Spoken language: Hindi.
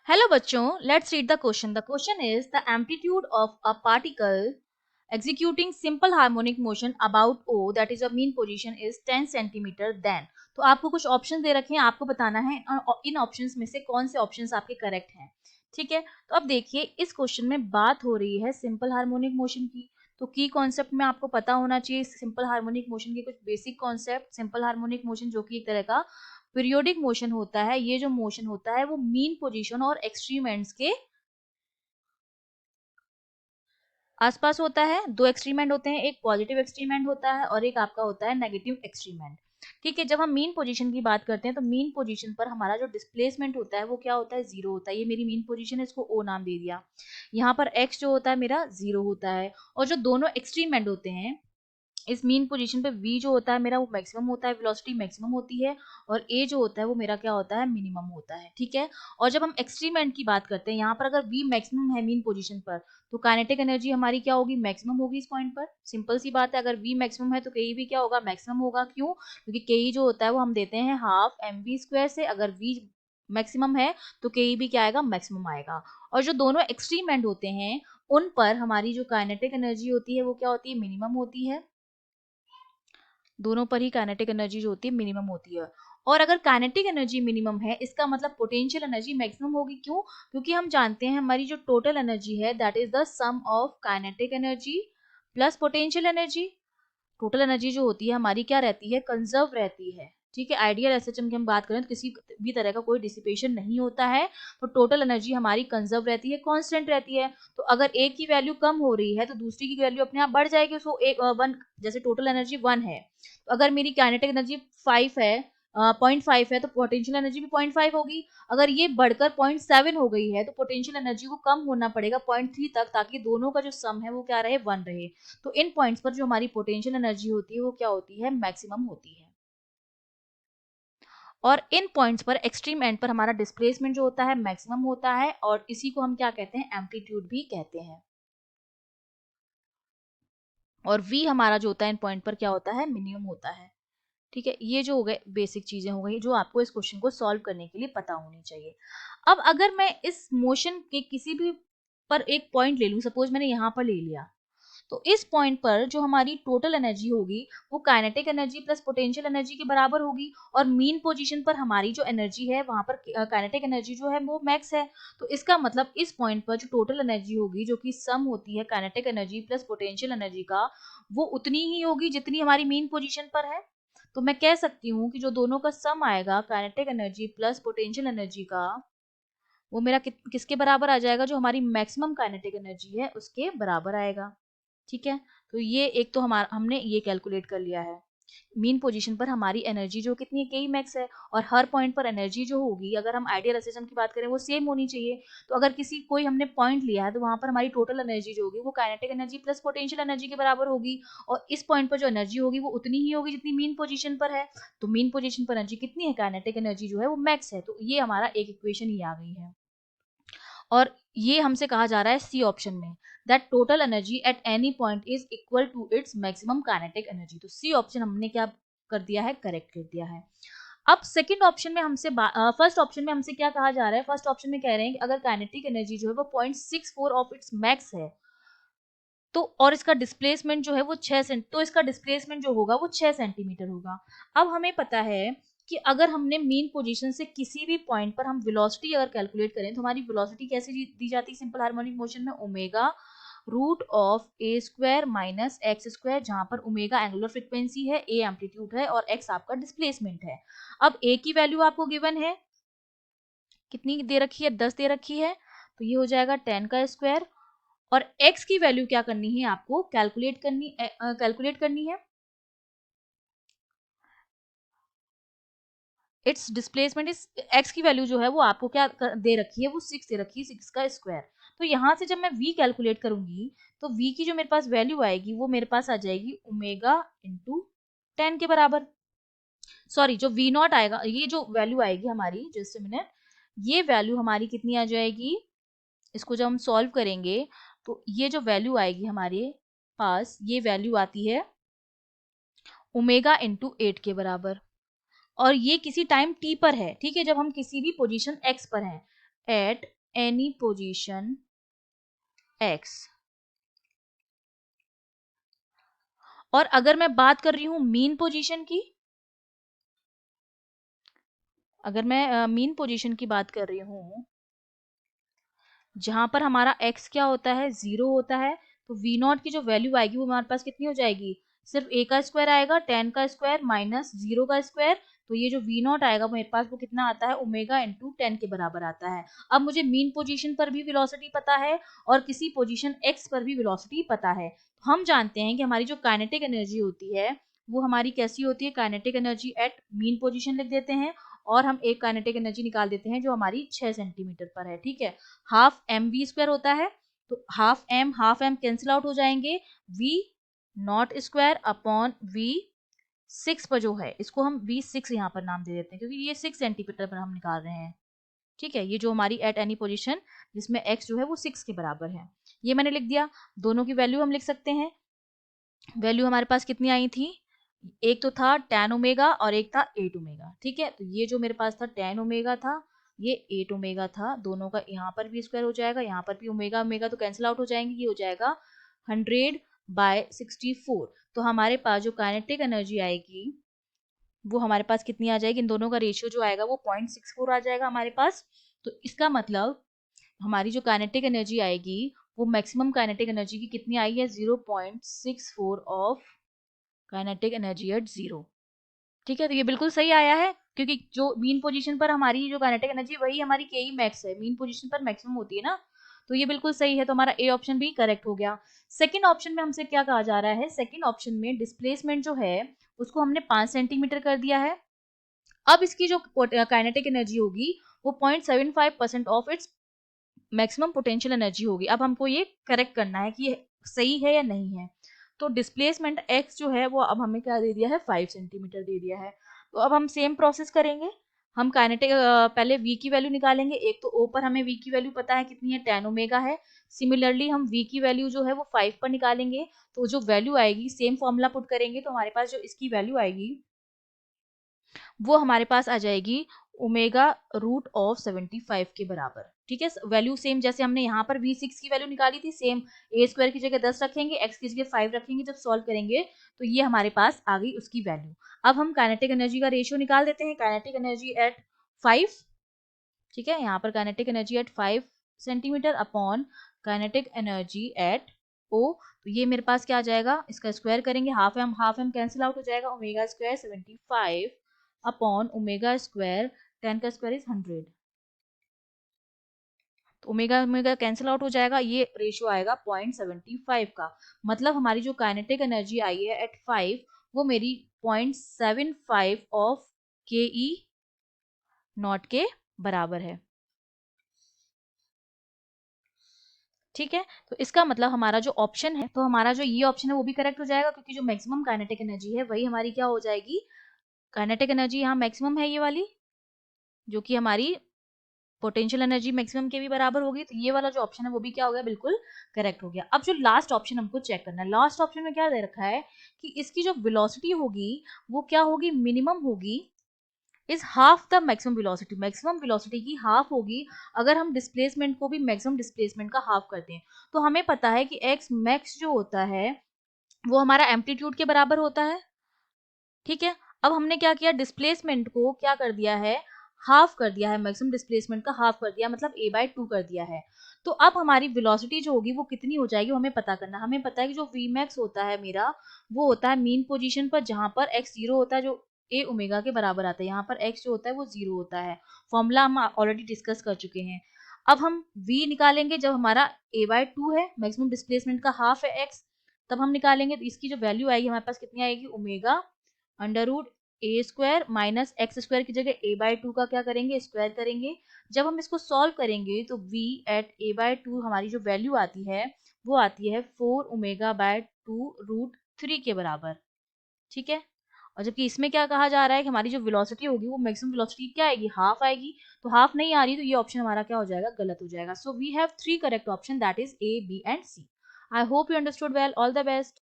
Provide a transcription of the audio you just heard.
हेलो बच्चों, let's read the question. The question is the amplitude of a particle executing simple harmonic motion about O that is a mean position is 10 centimeter then. तो आपको कुछ ऑप्शन दे रखे हैं, आपको बताना है इन ऑप्शंस में से कौन से ऑप्शंस आपके करेक्ट हैं. ठीक है, तो अब देखिए इस क्वेश्चन में बात हो रही है सिंपल हार्मोनिक मोशन की. तो की कॉन्सेप्ट में आपको पता होना चाहिए सिंपल हार्मोनिक मोशन के कुछ basic concept. Simple harmonic motion जो कि एक तरह का पीरियोडिक मोशन होता है. ये जो मोशन होता है वो मीन पोजीशन और एक्सट्रीम एंड्स के आसपास होता है. दो एक्सट्रीम एंड होते हैं, एक पॉजिटिव एक्सट्रीम एंड होता है और एक आपका होता है नेगेटिव एक्सट्रीम एंड. ठीक है, जब हम मीन पोजीशन की बात करते हैं तो मीन पोजीशन पर हमारा जो डिस्प्लेसमेंट होता है वो क्या होता है, जीरो होता है. ये मेरी मीन पोजीशन है, इसको ओ नाम दे दिया. यहाँ पर एक्स जो होता है मेरा जीरो होता है. और जो दोनों एक्सट्रीम एंड होते हैं इस मीन पोजीशन पे v जो होता है मेरा वो मैक्सिमम होता है, वेलोसिटी मैक्सिमम होती है. और a जो होता है वो मेरा क्या होता है, मिनिमम होता है. ठीक है, और जब हम एक्सट्रीम एंड की बात करते हैं यहाँ पर अगर v मैक्सिमम है मीन पोजीशन पर तो काइनेटिक एनर्जी हमारी क्या होगी, मैक्सिमम होगी इस पॉइंट पर. सिंपल सी बात है, अगर v मैक्सिमम है तो के भी क्या होगा, मैक्सिमम होगा. क्यों? क्योंकि के जो होता है वो हम देते हैं हाफ एम वी स्क्वायर से. अगर v मैक्सिमम है तो के भी क्या आएगा, मैक्सिमम आएगा. और जो दोनों एक्सट्रीम एंड होते हैं उन पर हमारी जो काइनेटिक एनर्जी होती है वो क्या होती है, मिनिमम होती है. दोनों पर ही काइनेटिक एनर्जी जो होती है मिनिमम होती है. और अगर काइनेटिक एनर्जी मिनिमम है इसका मतलब पोटेंशियल एनर्जी मैक्सिमम होगी. क्यों? क्योंकि हम जानते हैं हमारी जो टोटल एनर्जी है that is the sum of kinetic energy plus potential energy. Total energy जो होती है हमारी क्या रहती है, कंजर्व रहती है. ठीक है, आइडियल एसएचएम की हम बात करें तो किसी भी तरह का कोई डिसिपेशन नहीं होता है. तो टोटल एनर्जी हमारी कंजर्व रहती है, कांस्टेंट रहती है. तो अगर एक की वैल्यू कम हो रही है तो दूसरी की वैल्यू अपने आप बढ़ जाएगी. उसको एक वन, जैसे टोटल एनर्जी 1 है तो अगर मेरी काइनेटिक एनर्जी 5 है, 0.5 है तो पोटेंशियल एनर्जी भी 0.5 होगी. अगर ये बढ़कर 0.7 हो गई है तो पोटेंशियल एनर्जी को कम होना पड़ेगा 0.3 तक, ताकि दोनों का जो सम है वो क्या रहे, 1 रहे. तो इन पॉइंट्स पर जो हमारी पोटेंशियल एनर्जी होती है वो क्या होती है, मैक्सिमम होती है. और इन पॉइंट्स पर एक्सट्रीम एंड पर हमारा डिस्प्लेसमेंट जो होता है मैक्सिमम होता है. और इसी को हम क्या कहते हैं, एम्पलीट्यूड भी कहते हैं. और v हमारा जो होता है इन पॉइंट पर क्या होता है, मिनिमम होता है. ठीक है, ये जो हो गए बेसिक चीजें हो गई जो आपको इस क्वेश्चन को सॉल्व करने के लिए पता होनी चाहिए. अब अगर मैं इस मोशन के किसी भी पर एक पॉइंट ले लूं, सपोज मैंने यहाँ पर ले लिया, तो इस पॉइंट पर जो हमारी टोटल एनर्जी होगी वो kinetic energy plus potential energy के बराबर होगी. और मीन पोजीशन पर हमारी जो एनर्जी है वहां पर काइनेटिक एनर्जी जो है वो मैक्स है. तो इसका मतलब इस पॉइंट पर जो टोटल एनर्जी होगी जो कि सम होती है kinetic energy plus potential energy का, वो उतनी ही होगी जितनी हमारी मीन पोजीशन पर है. तो मैं कह सकती हूँ कि जो दोनों का सम आएगा kinetic energy plus potential energy का, वो मेरा किसके बराबर आ जाएगा, जो हमारी मैक्सिमम काइनेटिक एनर्जी है उसके बराबर आएगा. ठीक है, तो ये एक तो हमारा हमने ये कैलकुलेट कर लिया है. मीन पोजीशन पर हमारी एनर्जी जो कितनी है, के मैक्स है. और हर पॉइंट पर एनर्जी जो होगी, अगर हम आइडियल एसएचएम की बात करें वो सेम होनी चाहिए. तो अगर किसी कोई हमने पॉइंट लिया है तो वहां पर हमारी टोटल एनर्जी जो होगी वो kinetic energy plus potential energy के बराबर होगी. और इस पॉइंट पर जो एनर्जी होगी वो उतनी ही होगी जितनी मीन पोजीशन पर है. तो मीन पोजीशन पर एनर्जी कितनी है, काइनेटिक एनर्जी जो है वो मैक्स है. तो ये हमारा एक इक्वेशन ही आ गई है. और ये हमसे कहा जा रहा है सी ऑप्शन में that total energy at any point is equal to its maximum kinetic energy. तो सी ऑप्शन हमने क्या कर दिया है, करेक्ट कर दिया है. अब सेकंड ऑप्शन में हमसे फर्स्ट ऑप्शन में हमसे क्या कहा जा रहा है, फर्स्ट ऑप्शन में कह रहे हैं कि अगर काइनेटिक एनर्जी जो है वो 0.64 ऑफ इट्स मैक्स है तो और इसका डिस्प्लेसमेंट जो है वो 6 सेंट, तो इसका डिस्प्लेसमेंट जो होगा वो 6 सेंटीमीटर होगा. अब हमें पता है कि अगर हमने मीन पोजीशन से किसी भी पॉइंट पर हम वेलोसिटी अगर कैलकुलेट करें तो हमारी वेलोसिटी कैसे दी जाती है सिंपल हार्मोनिक मोशन में, omega root of A square minus X square, जहां पर ओमेगा एंगुलर फ्रीक्वेंसी है, ए एम्पलीट्यूड है और एक्स आपका डिस्प्लेसमेंट है. अब ए की वैल्यू आपको गिवन है, कितनी दे रखी है, 10 दे रखी है. तो ये हो जाएगा 10 का स्क्वायर. और x की वैल्यू क्या करनी है, आपको कैलकुलेट करनी है. इट्स डिस्प्लेसमेंट इज, x की वैल्यू जो है वो आपको क्या दे रखी है, वो 6 दे रखी है, 6 का स्क्वायर. तो यहां से जब मैं v कैलकुलेट करूंगी तो v की जो मेरे पास वैल्यू आएगी वो मेरे पास आ जाएगी ओमेगा इंटू 10 के बराबर. सॉरी, जो v नॉट आएगा, ये जो वैल्यू आएगी हमारी, जस्ट अ मिनट, ये वैल्यू हमारी कितनी आ जाएगी, इसको जब हम सॉल्व करेंगे तो ये जो वैल्यू आएगी हमारे पास, ये वैल्यू आती है ओमेगा इंटू 8 के बराबर. और ये किसी टाइम t पर है. ठीक है, जब हम किसी भी पोजीशन x पर हैं, एट एनी पोजीशन x। और अगर मैं बात कर रही हूं मीन पोजीशन की, अगर मैं मीन पोजीशन की बात कर रही हूं जहां पर हमारा x क्या होता है, 0 होता है, तो v नॉट की जो वैल्यू आएगी वो हमारे पास कितनी हो जाएगी, सिर्फ a का स्क्वायर आएगा, 10 का स्क्वायर माइनस 0 का स्क्वायर, तो ये जो v नॉट आएगा मेरे पास वो कितना आता है, ओमेगा इंटू 10 के बराबर आता है। अब मुझे मीन पोजीशन पर भी वेलोसिटी पता है और किसी पोजीशन x पर भी वेलोसिटी पता है। हम जानते हैं कि हमारी जो काइनेटिक एनर्जी होती है वो हमारी कैसी होती है, kinetic energy at mean position लिख देते हैं और हम एक काइनेटिक एनर्जी निकाल देते हैं जो हमारी 6 सेंटीमीटर पर है, ठीक है। हाफ एम वी स्क्वायर होता है, तो हाफ एम कैंसिल आउट हो जाएंगे, V naught square upon V 6 पर जो है इसको हम v6 यहाँ पर नाम दे देते हैं क्योंकि ये 6 सेंटीमीटर पर हम निकाल रहे हैं, ठीक है। ये जो हमारी एट एनी पोजीशन जिसमें x जो है वो 6 के बराबर है, ये मैंने लिख दिया। दोनों की वैल्यू हम लिख सकते हैं, वैल्यू हमारे पास कितनी आई थी, एक तो था tan ओमेगा और एक था 8 ओमेगा, ठीक है। तो ये जो मेरे पास था tan ओमेगा था, ये 8 ओमेगा था, दोनों का यहाँ पर भी स्क्वायर हो जाएगा, यहाँ पर भी ओमेगा ओमेगा तो कैंसिल आउट हो जाएंगे, ये हो जाएगा 100/64। तो हमारे पास जो काइनेटिक एनर्जी आएगी वो हमारे पास कितनी आ जाएगी, इन दोनों का रेशियो जो आएगा वो 0.64 आ जाएगा हमारे पास। तो इसका मतलब हमारी जो काइनेटिक एनर्जी आएगी वो मैक्सिमम काइनेटिक एनर्जी की कितनी आई है, 0.64 ऑफ काइनेटिक एनर्जी एट 0, ठीक है। तो ये बिल्कुल सही आया है क्योंकि जो मीन पोजीशन पर हमारी जो काइनेटिक एनर्जी वही हमारी के ई मैक्स है, मीन पोजीशन पर मैक्सिमम होती है ना, तो ये बिल्कुल सही है। तो हमारा ए ऑप्शन भी करेक्ट हो गया। सेकंड ऑप्शन में हमसे क्या कहा जा रहा है, सेकंड ऑप्शन में डिस्प्लेसमेंट जो है उसको हमने 5 सेंटीमीटर कर दिया है। अब इसकी जो काइनेटिक एनर्जी होगी वो 0.75% of its maximum potential energy होगी। अब हमको ये करेक्ट करना है कि ये सही है या नहीं है। तो डिस्प्लेसमेंट x जो है वो अब हमें क्या दे दिया है, 5 सेंटीमीटर दे दिया है। तो अब हम सेम प्रोसेस करेंगे, हम काइनेटिक पहले v की वैल्यू निकालेंगे। एक तो o पर हमें v की वैल्यू पता है कितनी है, tan ओमेगा है। सिमिलरली हम v की वैल्यू जो है वो 5 पर निकालेंगे, तो जो वैल्यू आएगी सेम फॉर्मूला पुट करेंगे तो हमारे पास जो इसकी वैल्यू आएगी वो हमारे पास आ जाएगी ओमेगा रूट ऑफ 75 के बराबर, ठीक है। वैल्यू सेम जैसे हमने यहाँ पर v6 की वैल्यू निकाली थी, सेम a स्क्वायर की जगह 10 रखेंगे, x की जगह 5 रखेंगे, जब सॉल्व करेंगे तो ये हमारे पास आ गई उसकी वैल्यू। अब हम काइनेटिक एनर्जी का रेशियो निकाल देते हैं, काइनेटिक एनर्जी एट 5, ठीक है। यहाँ पर kinetic energy at 5 centimetre upon kinetic energy at o, तो ये मेरे पास क्या आ जाएगा, इसका स्क्वायर करेंगे, हाफ एम कैंसिल आउट हो जाएगा, omega square 75 upon omega square 10 का स्क्वायर इज 100, तो ओमेगा ओमेगा कैंसिल आउट हो जाएगा, ये रेशियो आएगा 0.75 का। मतलब हमारी जो काइनेटिक एनर्जी आई है एट 5 वो मेरी 0.75 ऑफ के ई नॉट के बराबर है, ठीक है। तो इसका मतलब हमारा जो ऑप्शन है, तो हमारा जो ये ऑप्शन है वो भी करेक्ट हो जाएगा क्योंकि जो मैक्सिमम काइनेटिक एनर्जी है वही हमारी क्या हो जाएगी, काइनेटिक एनर्जी यहाँ मैक्सिमम है ये वाली, जो कि हमारी पोटेंशियल एनर्जी मैक्सिमम के भी बराबर होगी। तो ये वाला जो ऑप्शन है वो भी क्या हो गया, बिल्कुल करेक्ट हो गया। अब जो लास्ट ऑप्शन हमको चेक करना है, लास्ट ऑप्शन में क्या दे रखा है कि इसकी जो वेलोसिटी होगी वो क्या होगी, मिनिमम होगी is half the maximum velocity, maximum velocity की हाफ होगी अगर हम डिस्प्लेसमेंट को भी मैक्सिमम डिस्प्लेसमेंट का हाफ करते हैं। तो हमें पता है कि एक्स मैक्स जो होता है वो हमारा एम्पलीट्यूड के बराबर होता है, ठीक है। अब हमने क्या किया, डिस्प्लेसमेंट को क्या कर दिया है, हाफ कर दिया है, मैक्सिमम डिस्प्लेसमेंट का हाफ कर दिया, मतलब a/2 कर दिया है। तो अब हमारी वेलोसिटी जो होगी वो कितनी हो जाएगी, हमें पता करना। हमें पता है कि जो vmax होता है मेरा वो होता है मीन पोजीशन पर जहां पर x 0 होता है, जो a ओमेगा के बराबर आता है, यहाँ पर x जो होता है वो 0 होता है। फॉर्मूला हम ऑलरेडी डिस्कस कर चुके हैं। अब हम v निकालेंगे जब हमारा a/2 है, मैक्सिमम डिस्प्लेसमेंट का हाफ है x, तब हम निकालेंगे। तो इसकी जो वैल्यू आएगी हमारे पास कितनी आएगी, ओमेगा अंडर रूट ए स्क्वायर माइनस एक्स स्क्वायर की जगह a/2 का क्या करेंगे, स्क्वायर करेंगे। जब हम इसको सॉल्व करेंगे तो v एट a/2 हमारी जो वैल्यू आती है वो आती है 4 ओमेगा/2 रूट 3 के बराबर, ठीक है। और जबकि इसमें क्या कहा जा रहा है कि हमारी जो वेलोसिटी होगी वो मैक्सिमम वेलोसिटी क्या आएगी, हाफ आएगी। तो हाफ नहीं आ रही तो ये ऑप्शन हमारा क्या हो जाएगा, गलत हो जाएगा। So we have 3 correct option, that is A, B and C। I hope you understood well. All the best.